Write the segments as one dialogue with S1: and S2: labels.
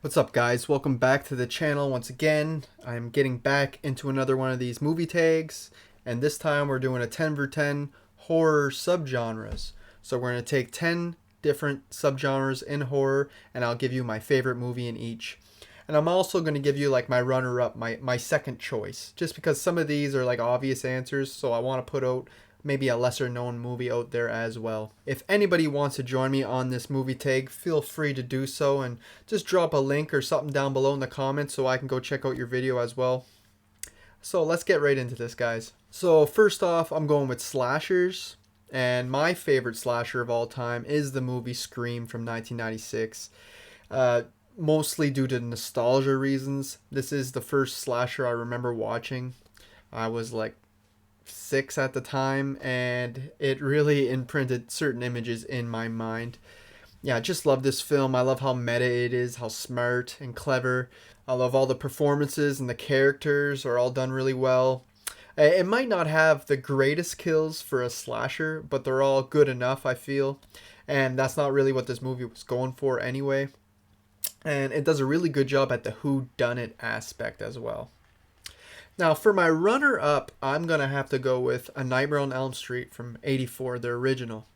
S1: What's up, guys? Welcome back to the channel once again. I'm getting back into another one of these movie tags, and this time we're doing a 10 for 10 horror subgenres. So we're going to take 10 different subgenres in horror, and I'll give you my favorite movie in each. And I'm also going to give you like my runner-up, my second choice, just because some of these are like obvious answers, so I want to put out maybe a lesser known movie out there as well. If anybody wants to join me on this movie tag, feel free to do so, and just drop a link or something down below in the comments so I can go check out your video as well. So let's get right into this, guys. So first off, I'm going with slashers, and my favorite slasher of all time is the movie Scream from 1996. Mostly due to nostalgia reasons. This is the first slasher I remember watching. I was like 6 at the time, and it really imprinted certain images in my mind. Yeah, I just love this film. I love how meta it is, how smart and clever. I love all the performances, and the characters are all done really well. It might not have the greatest kills for a slasher, but they're all good enough, I feel. And that's not really what this movie was going for anyway. And it does a really good job at the whodunit aspect as well. Now, for my runner-up, I'm going to have to go with A Nightmare on Elm Street from '84, the original.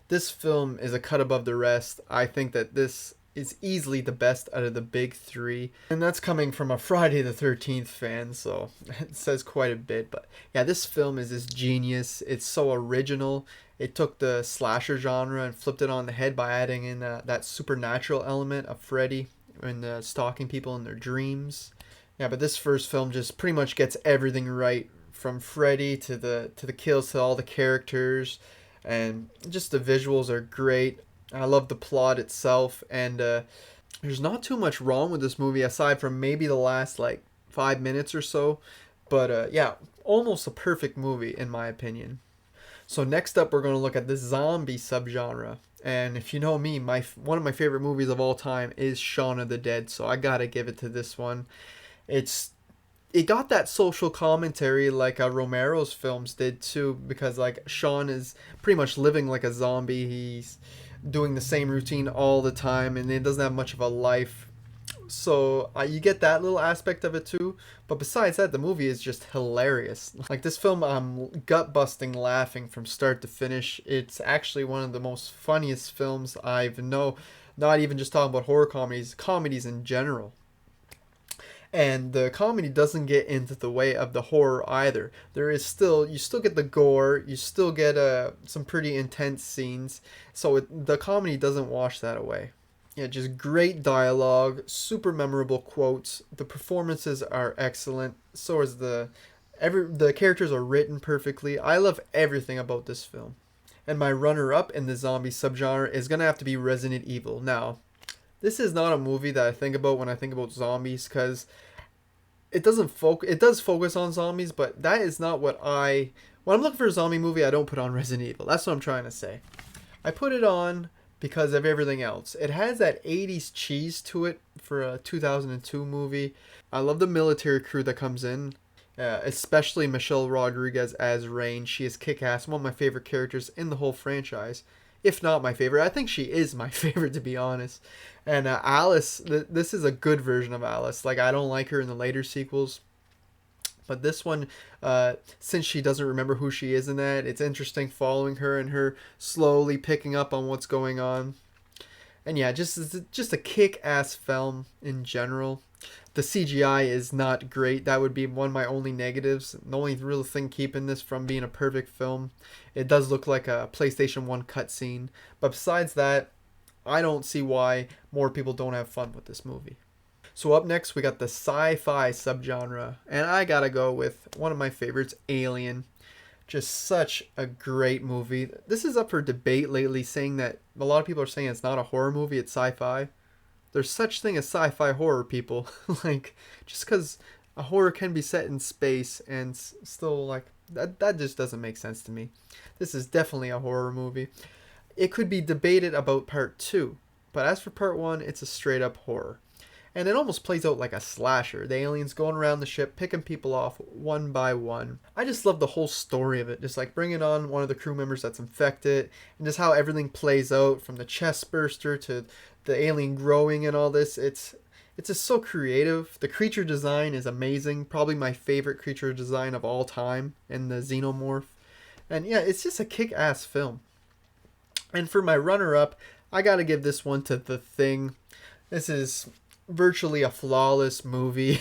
S1: This film is a cut above the rest. I think that this is easily the best out of the big three. And that's coming from a Friday the 13th fan, so it says quite a bit. But yeah, this film is this genius. It's so original. It took the slasher genre and flipped it on the head by adding in that supernatural element of Freddy and stalking people in their dreams. Yeah, but this first film just pretty much gets everything right, from Freddy to the kills to all the characters, and just the visuals are great. I love the plot itself, and there's not too much wrong with this movie aside from maybe the last like 5 minutes or so. But yeah, almost a perfect movie in my opinion. So next up, we're going to look at the zombie subgenre. And if you know me, one of my favorite movies of all time is Shaun of the Dead, so I gotta give it to this one. It got that social commentary like Romero's films did too, because like Shaun is pretty much living like a zombie. He's doing the same routine all the time, and it doesn't have much of a life. So you get that little aspect of it too. But besides that, the movie is just hilarious. Like this film, I'm gut busting laughing from start to finish. It's actually one of the most funniest films I've know. Not even just talking about horror comedies in general. And the comedy doesn't get into the way of the horror either. You still get the gore, you still get some pretty intense scenes, so the comedy doesn't wash that away. Yeah, just great dialogue, super memorable quotes. The performances are excellent. So is the characters are written perfectly. I love everything about this film. And my runner-up in the zombie subgenre is gonna have to be Resident Evil. Now, this is not a movie that I think about when I think about zombies, because it does focus on zombies, but that is not when I'm looking for a zombie movie, I don't put on Resident Evil. That's what I'm trying to say. I put it on because of everything else. It has that 80s cheese to it for a 2002 movie. I love the military crew that comes in, especially Michelle Rodriguez as Rain. She is kick-ass, one of my favorite characters in the whole franchise. If not my favorite. I think she is my favorite, to be honest. And Alice, this is a good version of Alice. Like, I don't like her in the later sequels. But this one, since she doesn't remember who she is in that, it's interesting following her and her slowly picking up on what's going on. And yeah, just a kick-ass film in general. The CGI is not great. That would be one of my only negatives. The only real thing keeping this from being a perfect film. It does look like a PlayStation 1 cutscene. But besides that, I don't see why more people don't have fun with this movie. So up next, we got the sci-fi subgenre. And I gotta go with one of my favorites, Alien. Just such a great movie. This is up for debate lately, saying that a lot of people are saying it's not a horror movie, it's sci-fi. There's such thing as sci-fi horror, people. Like, just because a horror can be set in space and still, like, that just doesn't make sense to me. This is definitely a horror movie. It could be debated about part 2, but as for part 1, it's a straight up horror. And it almost plays out like a slasher. The aliens going around the ship, picking people off one by one. I just love the whole story of it. Just like bringing on one of the crew members that's infected, and just how everything plays out, from the chest burster to the alien growing and all this. It's just so creative. The creature design is amazing. Probably my favorite creature design of all time in the Xenomorph. And yeah, it's just a kick-ass film. And for my runner-up, I gotta give this one to The Thing. This is virtually a flawless movie.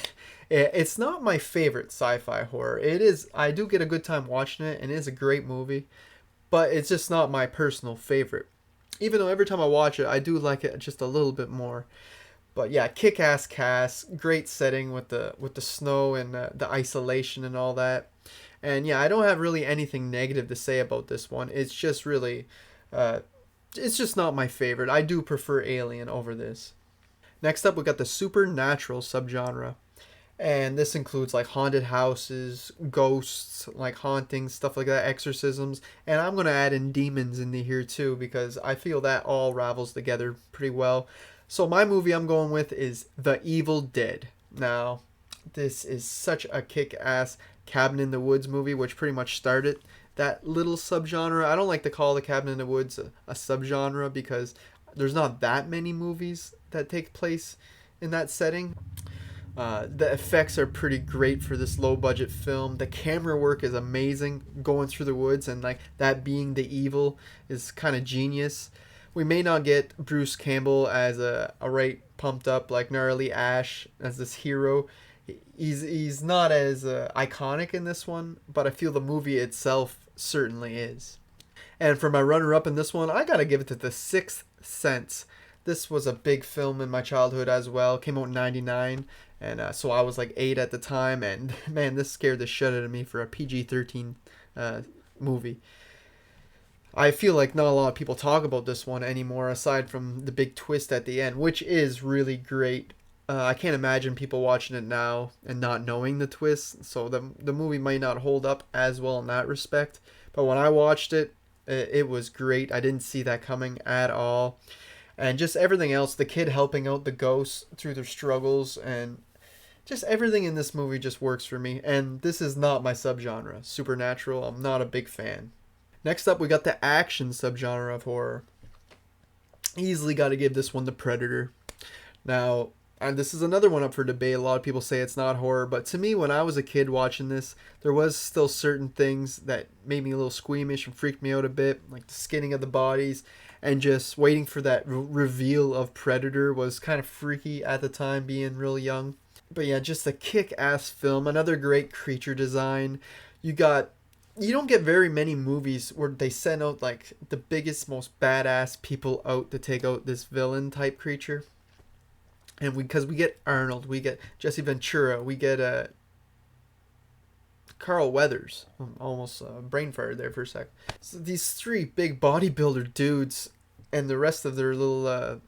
S1: It's not my favorite sci-fi horror. It is. I do get a good time watching it, and it is a great movie. But it's just not my personal favorite. Even though every time I watch it, I do like it just a little bit more. But yeah, kick-ass cast, great setting with the snow and the isolation and all that. And yeah, I don't have really anything negative to say about this one. It's just really, uh, it's just not my favorite. I do prefer Alien over this. Next up, we got the supernatural subgenre, and this includes like haunted houses, ghosts, like hauntings, stuff like that, exorcisms, and I'm gonna add in demons into here too because I feel that all ravels together pretty well. So my movie I'm going with is The Evil Dead. Now, this is such a kick-ass Cabin in the Woods movie, which pretty much started that little subgenre. I don't like to call the Cabin in the Woods a subgenre because there's not that many movies that take place in that setting. The effects are pretty great for this low budget film. The camera work is amazing going through the woods, and like that being the evil is kind of genius. We may not get Bruce Campbell as a right pumped up like gnarly Ash as this hero. He's not as iconic in this one, but I feel the movie itself certainly is. And for my runner up in this one, I gotta give it to The Sixth Sense. This was a big film in my childhood as well. Came out in '99, and so I was like 8 at the time. And man, this scared the shit out of me for a PG-13 movie. I feel like not a lot of people talk about this one anymore, aside from the big twist at the end, which is really great. I can't imagine people watching it now and not knowing the twist, so the movie might not hold up as well in that respect. But when I watched it, it was great. I didn't see that coming at all. And just everything else, the kid helping out the ghosts through their struggles, and just everything in this movie just works for me. And this is not my subgenre. Supernatural, I'm not a big fan. Next up, we got the action subgenre of horror. Easily got to give this one The Predator. Now, and this is another one up for debate. A lot of people say it's not horror, but to me, when I was a kid watching this, there was still certain things that made me a little squeamish and freaked me out a bit, like the skinning of the bodies, and just waiting for that reveal of Predator was kind of freaky at the time, being real young. But yeah, just a kick-ass film. Another great creature design. You don't get very many movies where they send out like the biggest, most badass people out to take out this villain type creature. And because we get Arnold, we get Jesse Ventura, we get Carl Weathers. Almost brain fired there for a sec. So these three big bodybuilder dudes and the rest of their little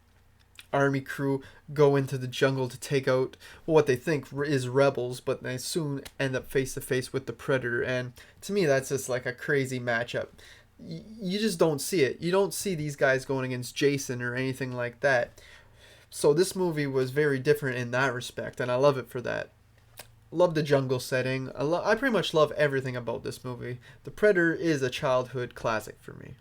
S1: army crew go into the jungle to take out what they think is rebels, but they soon end up face to face with the Predator. And to me, that's just like a crazy matchup. You just don't see it. You don't see these guys going against Jason or anything like that. So this movie was very different in that respect, and I love it for that. Love the jungle setting. I pretty much love everything about this movie. The Predator is a childhood classic for me.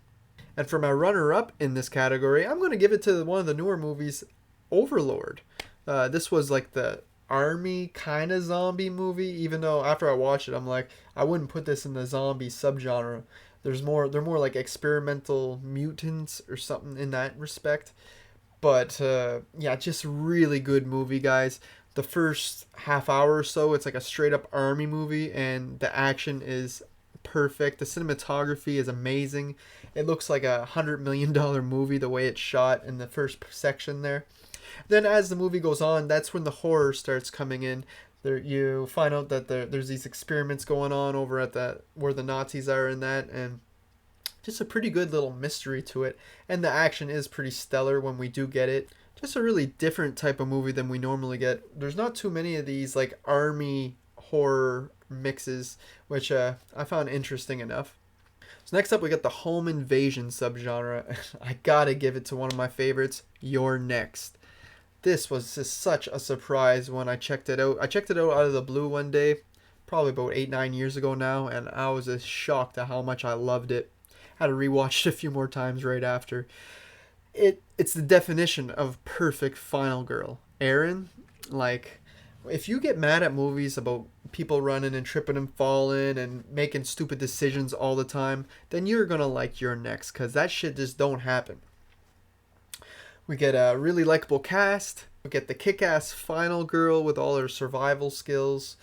S1: And for my runner-up in this category, I'm going to give it to one of the newer movies, Overlord. This was like the army kind of zombie movie, even though after I watched it, I'm like, I wouldn't put this in the zombie subgenre. They're more like experimental mutants or something in that respect. But yeah, just really good movie, guys. The first half hour or so, it's like a straight up army movie, and the action is perfect. The cinematography is amazing. It looks like $100 million movie the way it's shot in the first section there. Then as the movie goes on, that's when the horror starts coming in. There, you find out that there's these experiments going on over at where the Nazis are in that, and just a pretty good little mystery to it. And the action is pretty stellar when we do get it. Just a really different type of movie than we normally get. There's not too many of these like army horror mixes, which I found interesting enough. So next up, we got the home invasion subgenre. I gotta give it to one of my favorites, You're Next. This was just such a surprise when I checked it out. I checked it out of the blue one day, probably about 8-9 years ago now, and I was just shocked at how much I loved it. Had to rewatch it a few more times right after. It's the definition of perfect final girl. Erin, Like, if you get mad at movies about people running and tripping and falling and making stupid decisions all the time, then you're gonna like Your Next, because that shit just don't happen. We get a really likable cast. We get the kick-ass final girl with all her survival skills.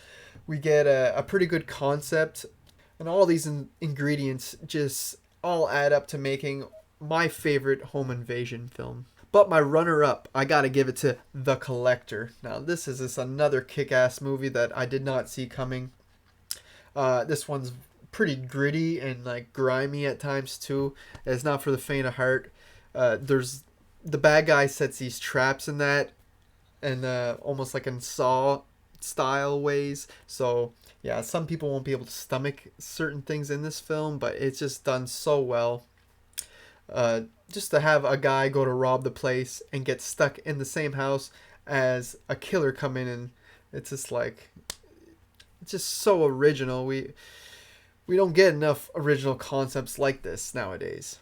S1: We get a pretty good concept, and all these ingredients just all add up to making my favorite home invasion film. But my runner-up, I gotta give it to The Collector. Now, this is just another kick-ass movie that I did not see coming. This one's pretty gritty and like grimy at times too. It's not for the faint of heart. There's the bad guy sets these traps in that, and almost like in Saw style ways. So yeah, some people won't be able to stomach certain things in this film, but it's just done so well. Just to have a guy go to rob the place and get stuck in the same house as a killer come in, and it's just like, it's just so original. We don't get enough original concepts like this nowadays.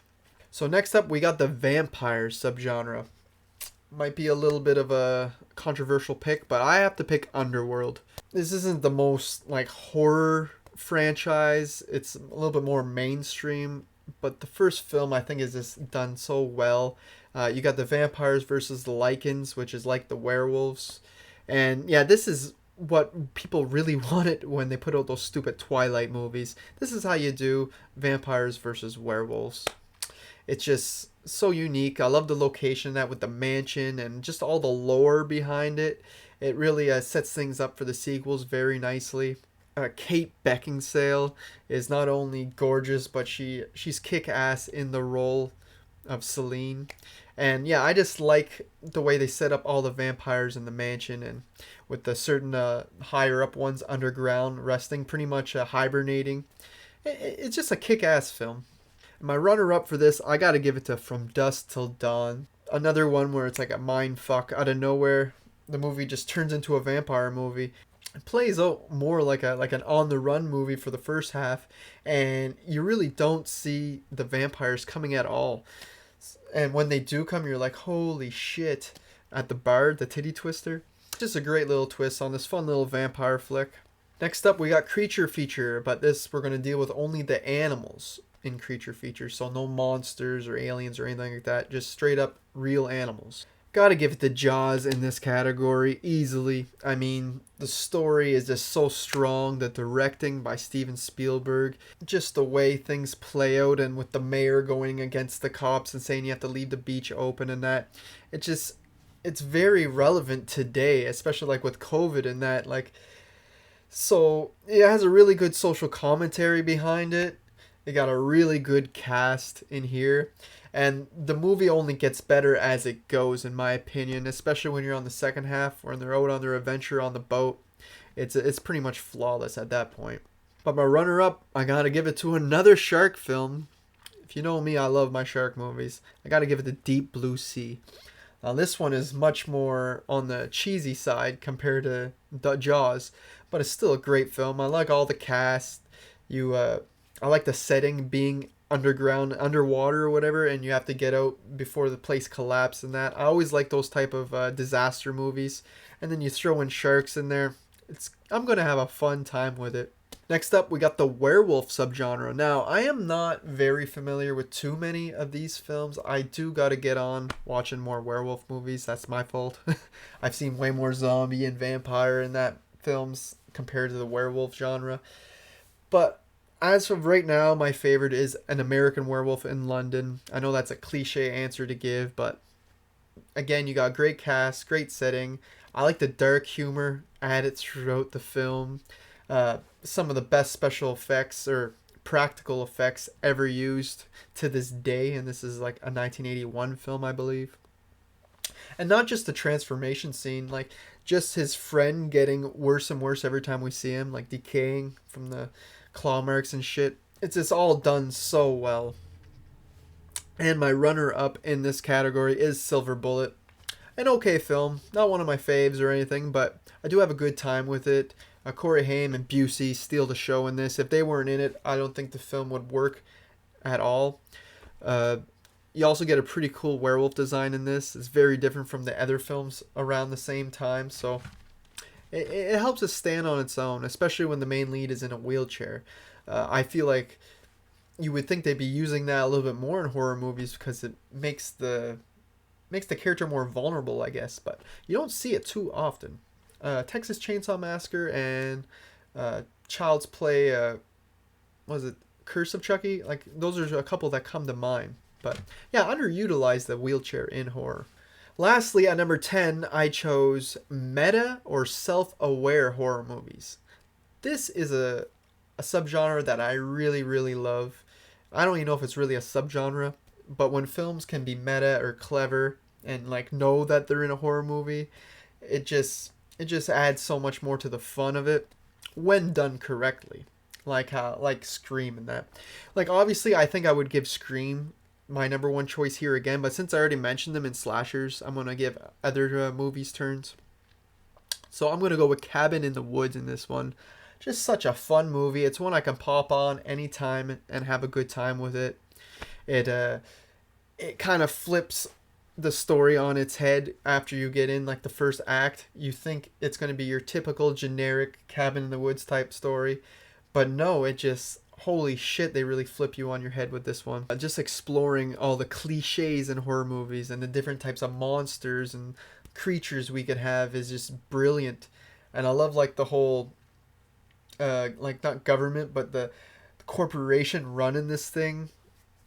S1: So next up, we got the vampire subgenre. Might be a little bit of a controversial pick, but I have to pick Underworld. This isn't the most like horror franchise. It's a little bit more mainstream, but the first film I think is just done so well. You got the vampires versus the lichens, which is like the werewolves. And yeah, this is what people really wanted when they put out those stupid Twilight movies. This is how you do vampires versus werewolves. It's just so unique. I love the location, that with the mansion and just all the lore behind it. It really sets things up for the sequels very nicely. Kate Beckinsale is not only gorgeous, but she's kick-ass in the role of Celine. And yeah, I just like the way they set up all the vampires in the mansion, and with the certain higher up ones underground resting, pretty much hibernating. It's just a kick-ass film. My runner-up for this, I gotta give it to From Dusk Till Dawn. Another one where it's like a mind fuck out of nowhere. The movie just turns into a vampire movie. It plays out more like an on the run movie for the first half, and you really don't see the vampires coming at all. And when they do come, you're like, holy shit! At the bar, the titty twister. Just a great little twist on this fun little vampire flick. Next up, we got Creature Feature, but this we're gonna deal with only the animals in Creature Feature, so no monsters or aliens or anything like that. Just straight up real animals. Gotta give it to Jaws in this category, easily. I mean, the story is just so strong. The directing by Steven Spielberg. Just the way things play out, and with the mayor going against the cops and saying you have to leave the beach open and that. It's very relevant today, especially like with COVID and that. Like, so it has a really good social commentary behind it. It got a really good cast in here. And the movie only gets better as it goes, in my opinion, especially when you're on the second half, when they're out on their adventure on the boat. It's pretty much flawless at that point. But my runner-up, I gotta give it to another shark film. If you know me, I love my shark movies. I gotta give it to Deep Blue Sea. Now this one is much more on the cheesy side compared to Jaws, but it's still a great film. I like all the cast. I like the setting being underwater or whatever, and you have to get out before the place collapses and that. I always like those type of disaster movies, and then you throw in sharks in there. I'm gonna have a fun time with it. Next up, we got the werewolf subgenre. Now, I am not very familiar with too many of these films. I do gotta get on watching more werewolf movies. That's my fault. I've seen way more zombie and vampire in that films compared to the werewolf genre. But as of right now, my favorite is An American Werewolf in London. I know that's a cliche answer to give, but again, you got great cast, great setting. I like the dark humor added throughout the film. Some of the best special effects or practical effects ever used to this day, and this is like a 1981 film, I believe. And not just the transformation scene, like just his friend getting worse and worse every time we see him, like decaying from the claw marks and shit. It's just all done so well. And my runner-up in this category is Silver Bullet. An okay film, not one of my faves or anything, but I do have a good time with it. Corey Haim and Busey steal the show in this. If they weren't in it, I don't think the film would work at all. You You also get a pretty cool werewolf design in this. It's very different from the other films around the same time, so it helps it stand on its own, especially when the main lead is in a wheelchair. I feel like you would think they'd be using that a little bit more in horror movies because it makes the character more vulnerable, I guess. But you don't see it too often. Texas Chainsaw Massacre and Child's Play. Was it Curse of Chucky? Like those are a couple that come to mind. But yeah, underutilized the wheelchair in horror. Lastly, at number 10, I chose meta or self-aware horror movies. This is a subgenre that I really, really love. I don't even know if it's really a subgenre, but when films can be meta or clever and like know that they're in a horror movie, it just adds so much more to the fun of it when done correctly. Like Scream and that. Like obviously I think I would give Scream my number one choice here again, but since I already mentioned them in slashers, I'm gonna give other movies turns. So I'm gonna go with Cabin in the Woods in this one. Just such a fun movie. It's one I can pop on anytime and have a good time with it. It kind of flips the story on its head after you get in like the first act. You think it's going to be your typical generic Cabin in the Woods type story, but no, it just holy shit, they really flip you on your head with this one. Just exploring all the cliches in horror movies and the different types of monsters and creatures we could have is just brilliant. And I love like the whole like not government but the corporation running this thing.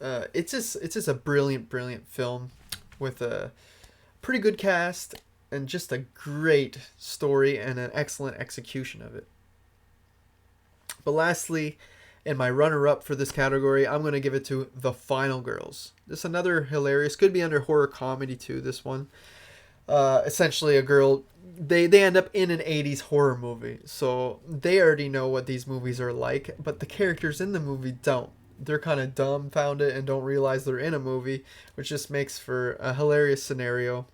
S1: It's just a brilliant film with a pretty good cast and just a great story and an excellent execution of it. But lastly, in my runner-up for this category, I'm going to give it to The Final Girls. This another hilarious, could be under horror comedy too, this one. Essentially a girl, they end up in an 80s horror movie, so they already know what these movies are like, but the characters in the movie don't. They're kind of dumbfounded and don't realize they're in a movie, which just makes for a hilarious scenario.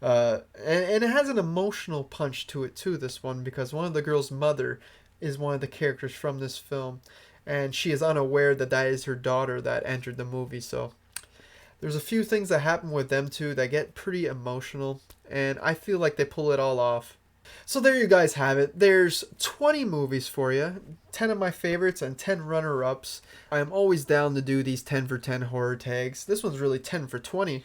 S1: And it has an emotional punch to it too, this one, because one of the girls' mother is one of the characters from this film, and she is unaware that that is her daughter that entered the movie. So there's a few things that happen with them too that get pretty emotional, and I feel like they pull it all off. So there you guys have it. There's 20 movies for you, 10 of my favorites and 10 runner-ups. I'm always down to do these 10 for 10 horror tags. This one's really 10 for 20,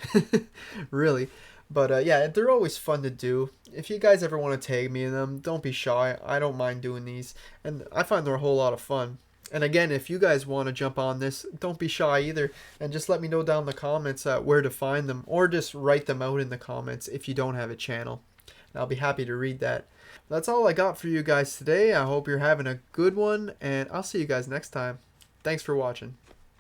S1: really. But yeah, they're always fun to do. If you guys ever want to tag me in them, don't be shy. I don't mind doing these, and I find they're a whole lot of fun. And again, if you guys want to jump on this, don't be shy either, and just let me know down in the comments where to find them, or just write them out in the comments if you don't have a channel. I'll be happy to read that. That's all I got for you guys today. I hope you're having a good one, and I'll see you guys next time. Thanks for watching.